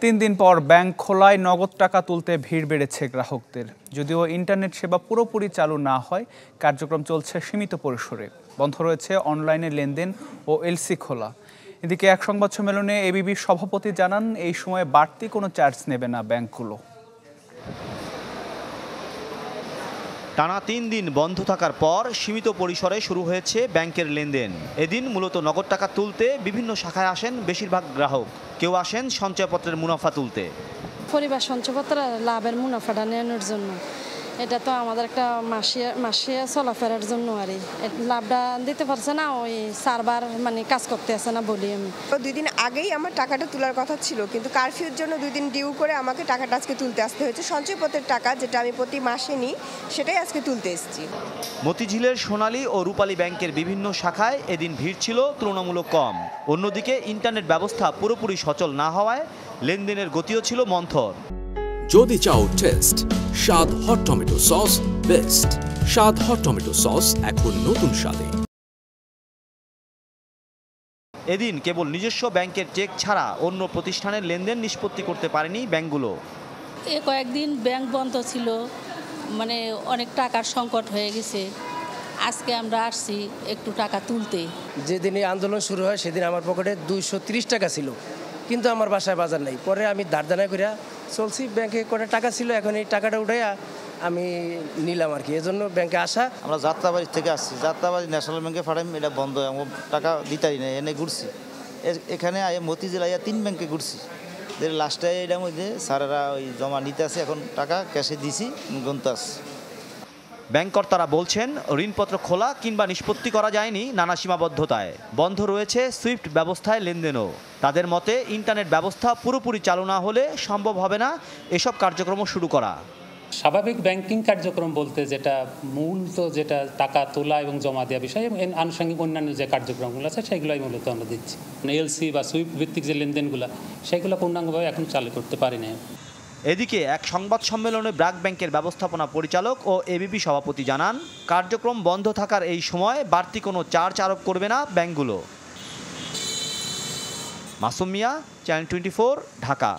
তিন দিন পর ব্যাংক খোলায় নগদ টাকা তুলতে ভিড় বেড়েছে গ্রাহকদের। যদিও ইন্টারনেট সেবা পুরোপুরি চালু না হয়, কার্যক্রম চলছে সীমিত পরিসরে। বন্ধ রয়েছে অনলাইনে লেনদেন ও এলসি খোলা। এদিকে এক সংবাদ সম্মেলনে এবিবির সভাপতি জানান, এই সময়ে বাড়তি কোনো চার্জ নেবে না ব্যাংকগুলো। টানা ৩ দিন বন্ধ থাকার পর সীমিত পরিসরে শুরু হয়েছে ব্যাংকের লেনদেন। এদিন মূলত নগদ টাকা তুলতে বিভিন্ন শাখায় আসেন বেশিরভাগ গ্রাহক। কেউ আসেন সঞ্চয়পত্রের মুনাফা তুলতে। পরিবার সঞ্চয়পত্রের লাভের মুনাফাটা নেওয়ার জন্য, এটা তো আমাদের একটা মাসে চলাফেরার জন্য আর লাভটা দিতে পারছে না, ওই সার্ভার মানে কাজ করতে আসে না বলি আমি। 2 দিন আগেই আমার টাকাটা তোলার কথা ছিল, কিন্তু কারফিউর জন্য 2 দিন ডিউ করে আমাকে টাকাটা আজকে তুলতে আসতে হয়েছে। সঞ্চয়পত্রের টাকা যেটা আমি প্রতি মাসে নিই, সেটাই আজকে তুলতে এসেছি। মতিঝিলের সোনালী ও রূপালী ব্যাংকের বিভিন্ন শাখায় এদিন ভিড় ছিল তুলনামূলক কম। অন্যদিকে ইন্টারনেট ব্যবস্থা পুরোপুরি সচল না হওয়ায় লেনদেনের গতিও ছিল মন্থর। যদি চাও টেস্ট স্বাদ হট টমেটো সস বেস্ট। স্বাদ হট টমেটো সস এখন নতুন স্বাদে। এদিন কেবল নিজস্ব ব্যাংকের চেক ছাড়া অন্য প্রতিষ্ঠানের লেনদেন নিষ্পত্তি করতে পারেনি ব্যাংকগুলো। কয়েকদিন ব্যাংক বন্ধ ছিল, মানে অনেক টাকার সংকট হয়ে গেছে। আজকে আমরা আসছি একটু টাকা তুলতে। যেদিন এই আন্দোলন শুরু হয় সেদিন আমার পকেটে 230 টাকা ছিল, কিন্তু আমার বাসায় বাজার নাই। পরে আমি দাঁড় করিয়া চলছি, ব্যাংকে কটা টাকা ছিল, এখন এই টাকাটা উঠাইয়া আমি নিলাম আর কি। এজন্য ব্যাংকে আসা। আমরা যাত্রাবাড়ি থেকে আসছি, যাত্রাবাড়ি ন্যাশনাল ব্যাংকে ফাটাইম, এটা বন্ধ, আমার টাকা দিতাই না, এনে ঘুরছি। এখানে মতিঝিল আইয়া 3 ব্যাংকে ঘুরছি। লাস্টে এটার মধ্যে স্যারেরা ওই জমা নিতে আসে, এখন টাকা ক্যাশে দিছি, গন্তে আসছে। ব্যাংক কর্তারা বলছেন, ঋণপত্র খোলা কিংবা নিষ্পত্তি করা যায়নি নানা সীমাবদ্ধতায়। বন্ধ রয়েছে সুইফট ব্যবস্থায় লেনদেনও। তাদের মতে ইন্টারনেট ব্যবস্থা পুরোপুরি চালু না হলে সম্ভব হবে না এসব কার্যক্রম শুরু করা। স্বাভাবিক ব্যাংকিং কার্যক্রম বলতে যেটা মূলত যেটা টাকা তোলা এবং জমা দেওয়া বিষয় এবং আনুষঙ্গিক অন্যান্য যে কার্যক্রমগুলো আছে সেগুলোই মূলত আমরা দিচ্ছি। এলসি বা সুইফট ভিত্তিক যে লেনদেনগুলো সেগুলো পূর্ণাঙ্গভাবে এখন চালু করতে পারি না। এদিকে এক সংবাদ সম্মেলনে ব্র্যাক ব্যাংকের ব্যবস্থাপনা পরিচালক ও এবিবি সভাপতি জানান, কার্যক্রম বন্ধ থাকার এই সময় বাড়তি কোনো চার্জ আরোপ করবে না ব্যাংকগুলো। মাসুম মিয়া, চ্যানেল 24, ঢাকা।